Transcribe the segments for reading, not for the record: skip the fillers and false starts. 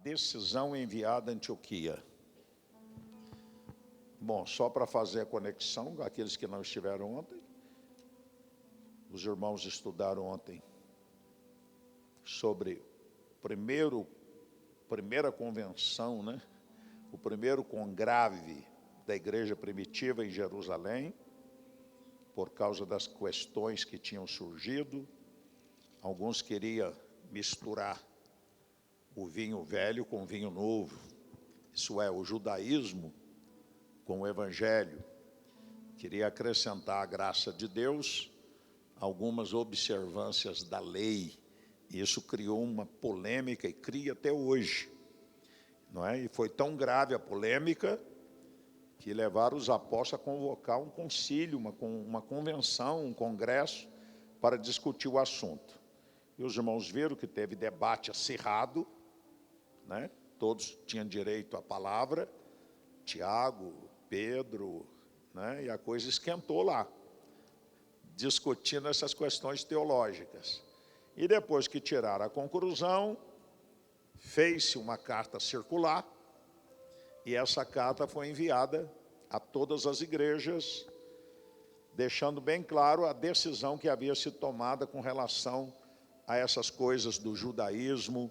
decisão enviada a Antioquia. Bom, só para fazer a conexão, aqueles que não estiveram ontem, os irmãos estudaram ontem sobre primeira convenção, né? O primeiro congrave da igreja primitiva em Jerusalém, por causa das questões que tinham surgido. Alguns queriam misturar o vinho velho com o vinho novo, isso é, o judaísmo com o evangelho. Queria acrescentar a graça de Deus, algumas observâncias da lei. Isso criou uma polêmica e cria até hoje, não é? E foi tão grave a polêmica que levaram os apóstolos a convocar um concílio, uma convenção, um congresso, para discutir o assunto. E os irmãos viram que teve debate acirrado, né? Todos tinham direito à palavra, Tiago, Pedro, né? E a coisa esquentou lá, discutindo essas questões teológicas. E depois que tiraram a conclusão, fez-se uma carta circular, e essa carta foi enviada a todas as igrejas, deixando bem claro a decisão que havia sido tomada com relação a essas coisas do judaísmo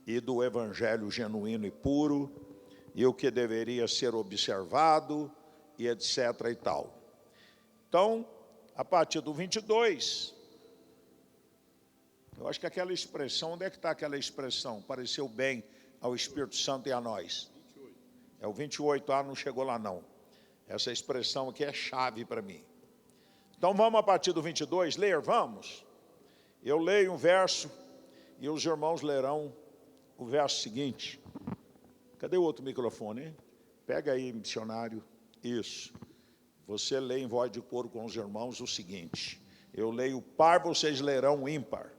e do evangelho genuíno e puro, e o que deveria ser observado, e etc. e tal. Então, a partir do 22, eu acho que aquela expressão, onde é que está aquela expressão? Pareceu bem ao Espírito Santo e a nós. 28. É o 28, não chegou lá não. Essa expressão aqui é chave para mim. Então vamos a partir do 22 ler, vamos? Eu leio um verso e os irmãos lerão o verso seguinte. Cadê o outro microfone, hein? Pega aí, missionário. Isso. Você lê em voz de coro com os irmãos o seguinte. Eu leio par, vocês lerão ímpar.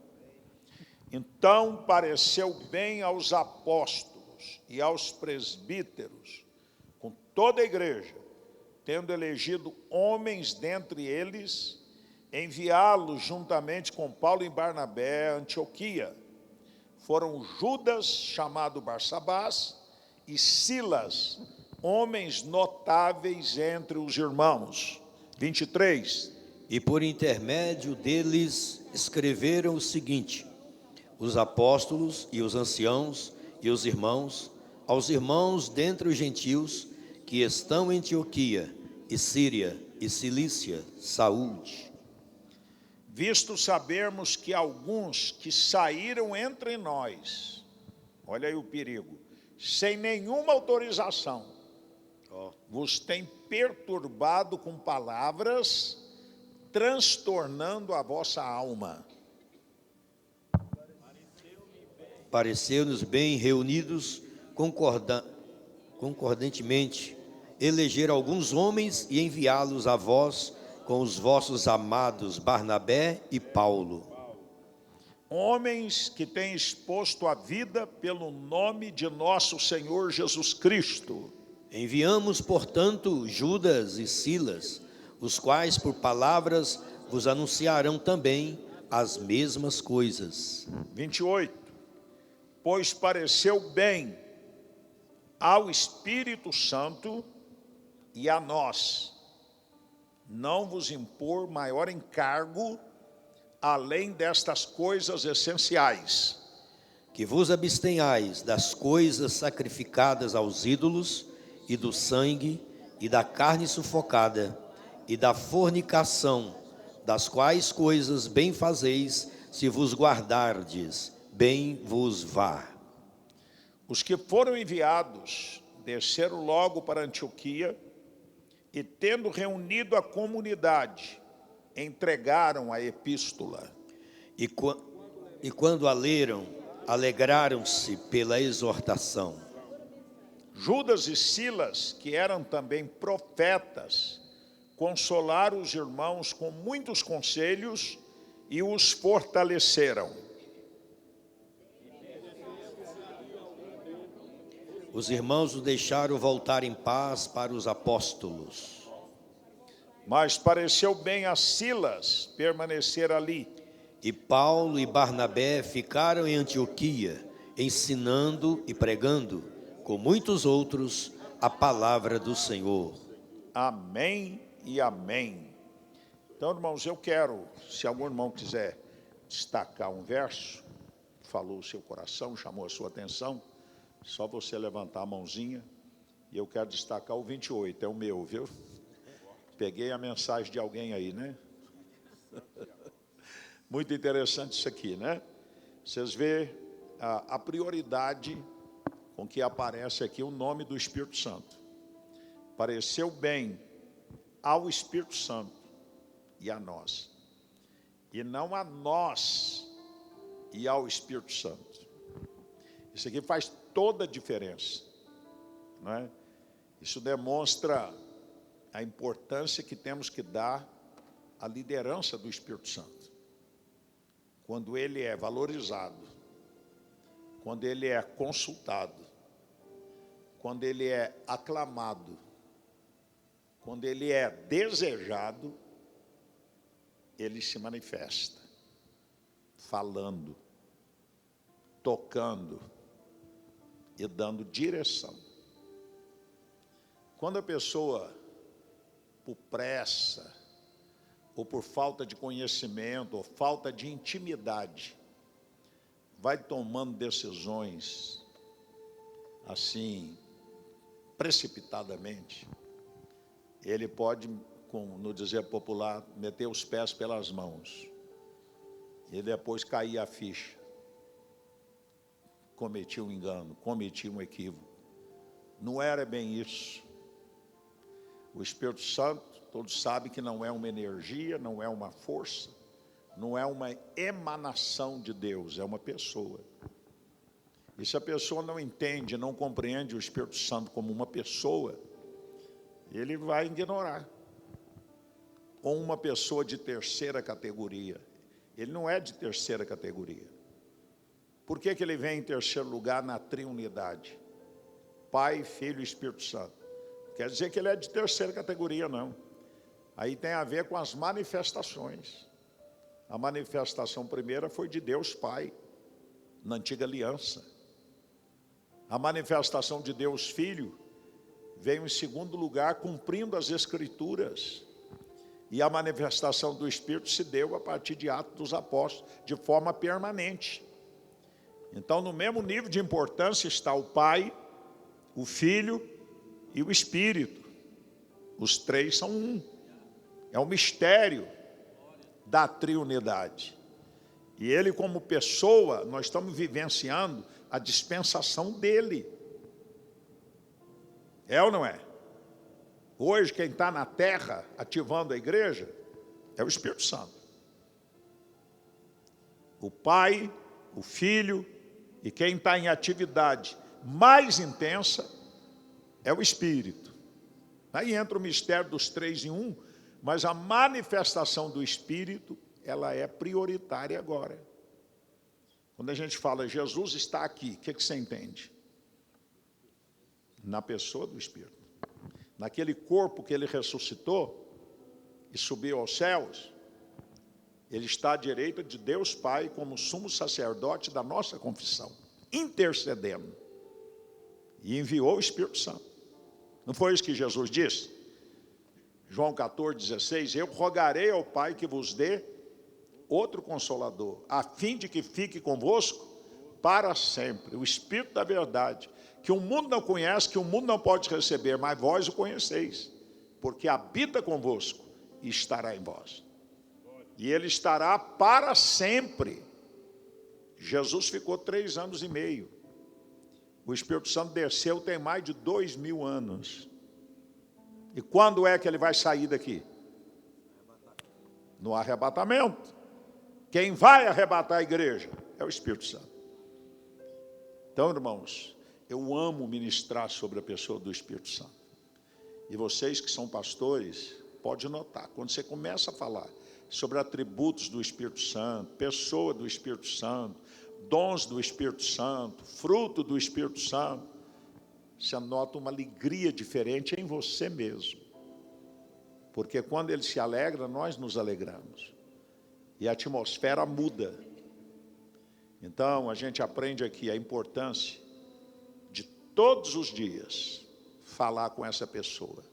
Então pareceu bem aos apóstolos e aos presbíteros, com toda a igreja, tendo elegido homens dentre eles, enviá-los juntamente com Paulo e Barnabé a Antioquia. Foram Judas, chamado Barsabás, e Silas, homens notáveis entre os irmãos. 23. E por intermédio deles escreveram o seguinte: os apóstolos e os anciãos e os irmãos, aos irmãos dentre os gentios que estão em Antioquia e Síria e Cilícia, saúde. Visto sabermos que alguns que saíram entre nós, olha aí o perigo, sem nenhuma autorização, vos tem perturbado com palavras, transtornando a vossa alma. Pareceu-nos bem reunidos, concordantemente, eleger alguns homens e enviá-los a vós com os vossos amados Barnabé e Paulo. Homens que têm exposto a vida pelo nome de nosso Senhor Jesus Cristo. Enviamos, portanto, Judas e Silas, os quais por palavras vos anunciarão também as mesmas coisas. 28. Pois pareceu bem ao Espírito Santo e a nós não vos impor maior encargo além destas coisas essenciais: que vos abstenhais das coisas sacrificadas aos ídolos, e do sangue, e da carne sufocada, e da fornicação, das quais coisas bem fazeis, se vos guardardes, bem vos vá. Os que foram enviados desceram logo para Antioquia, e tendo reunido a comunidade, entregaram a epístola. E quando a leram, alegraram-se pela exortação. Judas e Silas, que eram também profetas, consolaram os irmãos com muitos conselhos e os fortaleceram. Os irmãos o deixaram voltar em paz para os apóstolos. Mas pareceu bem a Silas permanecer ali. E Paulo e Barnabé ficaram em Antioquia, ensinando e pregando, com muitos outros, a palavra do Senhor. Amém e amém. Então, irmãos, eu quero, se algum irmão quiser destacar um verso, falou o seu coração, chamou a sua atenção, só você levantar a mãozinha, e eu quero destacar o 28, é o meu, viu? Peguei a mensagem de alguém aí, né? Muito interessante isso aqui, né? Vocês vê a prioridade com que aparece aqui o nome do Espírito Santo. Pareceu bem ao Espírito Santo e a nós, e não a nós e ao Espírito Santo. Isso aqui faz toda a diferença, não é? Isso demonstra a importância que temos que dar à liderança do Espírito Santo. Quando ele é valorizado, quando ele é consultado, quando ele é aclamado, quando ele é desejado, ele se manifesta, falando, tocando e dando direção. Quando a pessoa, por pressa, ou por falta de conhecimento, ou falta de intimidade, vai tomando decisões assim, precipitadamente, ele pode, no dizer popular, meter os pés pelas mãos e depois cair a ficha. Cometi um engano, cometi um equívoco. Não era bem isso. O Espírito Santo, todos sabem que não é uma energia, não é uma força, não é uma emanação de Deus, é uma pessoa. E se a pessoa não entende, não compreende o Espírito Santo como uma pessoa, ele vai ignorar. Ou uma pessoa de terceira categoria. Ele não é de terceira categoria. Por que ele vem em terceiro lugar na triunidade? Pai, Filho e Espírito Santo. Quer dizer que ele é de terceira categoria, não. Aí tem a ver com as manifestações. A manifestação primeira foi de Deus Pai, na antiga aliança. A manifestação de Deus Filho veio em segundo lugar, cumprindo as Escrituras. E a manifestação do Espírito se deu a partir de Atos dos Apóstolos, de forma permanente. Então, no mesmo nível de importância está o Pai, o Filho e o Espírito. Os três são um. É o mistério da triunidade. E ele, como pessoa, nós estamos vivenciando a dispensação dele. É ou não é? Hoje, quem está na terra, ativando a igreja, é o Espírito Santo. O Pai, o Filho, e quem está em atividade mais intensa, é o Espírito. Aí entra o mistério dos três em um, mas a manifestação do Espírito, ela é prioritária agora. Quando a gente fala, Jesus está aqui, o que você entende? Na pessoa do Espírito. Naquele corpo que ele ressuscitou e subiu aos céus, ele está à direita de Deus Pai como sumo sacerdote da nossa confissão, intercedendo. E enviou o Espírito Santo. Não foi isso que Jesus disse? João 14,16, eu rogarei ao Pai que vos dê outro Consolador, a fim de que fique convosco para sempre, o Espírito da verdade, que o mundo não conhece, que o mundo não pode receber, mas vós o conheceis, porque habita convosco e estará em vós. E ele estará para sempre. Jesus ficou 3 anos e meio. O Espírito Santo desceu tem mais de 2000 anos. E quando é que ele vai sair daqui? No arrebatamento. Quem vai arrebatar a igreja é o Espírito Santo. Então, irmãos, eu amo ministrar sobre a pessoa do Espírito Santo. E vocês que são pastores, pode notar, quando você começa a falar sobre atributos do Espírito Santo, pessoa do Espírito Santo, dons do Espírito Santo, fruto do Espírito Santo, você nota uma alegria diferente em você mesmo. Porque quando ele se alegra, nós nos alegramos. E a atmosfera muda. Então, a gente aprende aqui a importância de todos os dias falar com essa pessoa.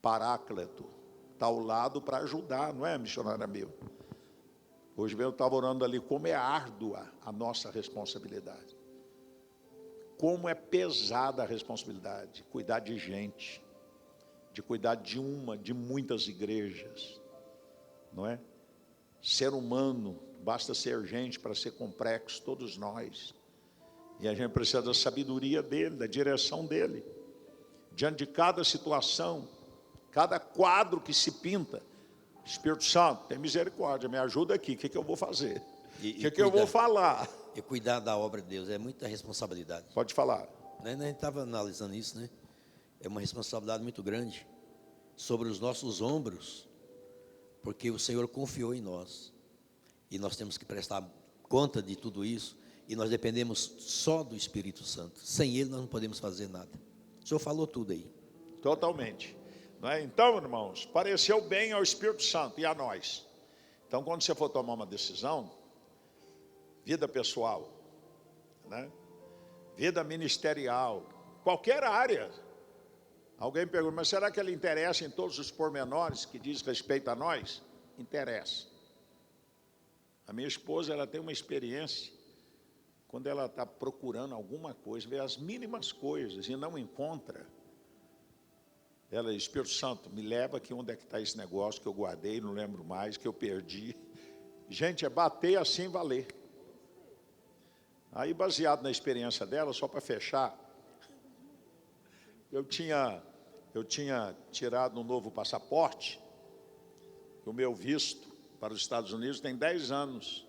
Paráclito, está ao lado para ajudar, não é, missionário meu? Hoje mesmo eu estava orando ali, como é árdua a nossa responsabilidade. Como é pesada a responsabilidade de cuidar de gente, de cuidar de muitas igrejas, não é? Ser humano, basta ser gente para ser complexo, todos nós. E a gente precisa da sabedoria dele, da direção dele. Diante de cada situação, cada quadro que se pinta, Espírito Santo, tem misericórdia, me ajuda aqui, o que eu vou fazer? O que eu vou falar? E cuidar da obra de Deus é muita responsabilidade. Pode falar. Né? A gente estava analisando isso, né? É uma responsabilidade muito grande sobre os nossos ombros, porque o Senhor confiou em nós. E nós temos que prestar conta de tudo isso, e nós dependemos só do Espírito Santo. Sem Ele nós não podemos fazer nada. O Senhor falou tudo aí. Totalmente. Não é? Então, irmãos, pareceu bem ao Espírito Santo e a nós. Então, quando você for tomar uma decisão, vida pessoal, né? Vida ministerial, qualquer área. Alguém pergunta, mas será que ele interessa em todos os pormenores que diz respeito a nós? Interessa. A minha esposa, ela tem uma experiência, quando ela está procurando alguma coisa, vê as mínimas coisas e não encontra. Ela diz, Espírito Santo, me leva aqui onde é que está esse negócio que eu guardei, não lembro mais, que eu perdi. Gente, é bater assim valer. Aí, baseado na experiência dela, só para fechar, eu tinha tirado um novo passaporte, o meu visto para os Estados Unidos tem 10 anos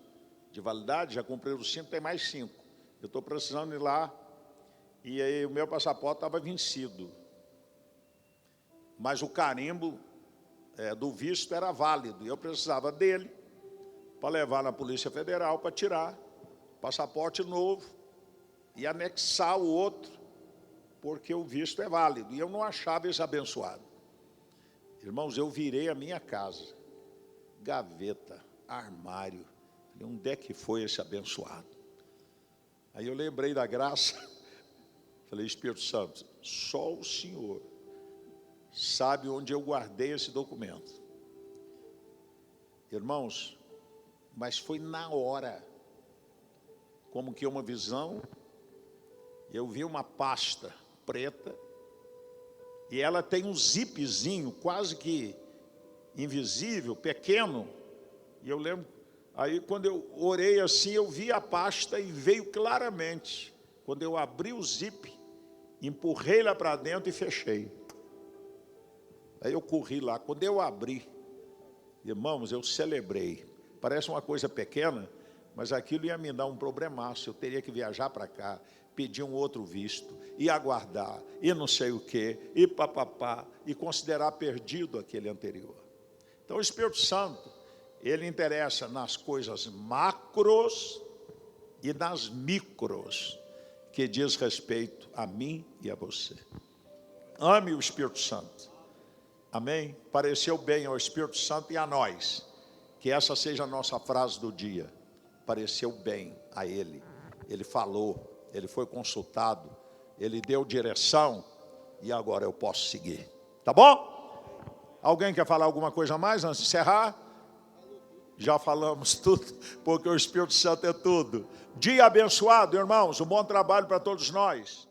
de validade, já cumpriu os 5, tem mais 5. Eu estou precisando ir lá, e aí o meu passaporte estava vencido. Mas o carimbo do visto era válido, e eu precisava dele para levar na Polícia Federal para tirar passaporte novo e anexar o outro, porque o visto é válido. E eu não achava esse abençoado. Irmãos, eu virei a minha casa, gaveta, armário. Falei, onde é que foi esse abençoado? Aí eu lembrei da graça. Falei, Espírito Santo, só o Senhor sabe onde eu guardei esse documento. Irmãos, mas foi na hora, como que uma visão, eu vi uma pasta preta, e ela tem um zipzinho quase que invisível, pequeno, e eu lembro, aí quando eu orei assim, eu vi a pasta e veio claramente, quando eu abri o zip, empurrei lá para dentro e fechei. Aí eu corri lá, quando eu abri, irmãos, eu celebrei. Parece uma coisa pequena, mas aquilo ia me dar um problemaço. Eu teria que viajar para cá, pedir um outro visto, e aguardar, e não sei o quê, e papapá, e considerar perdido aquele anterior. Então o Espírito Santo, ele interessa nas coisas macros e nas micros, que diz respeito a mim e a você. Ame o Espírito Santo. Amém? Pareceu bem ao Espírito Santo e a nós. Que essa seja a nossa frase do dia. Pareceu bem a Ele. Ele falou, Ele foi consultado, Ele deu direção, e agora eu posso seguir. Tá bom? Alguém quer falar alguma coisa a mais antes de encerrar? Já falamos tudo, porque o Espírito Santo é tudo. Dia abençoado, irmãos. Um bom trabalho para todos nós.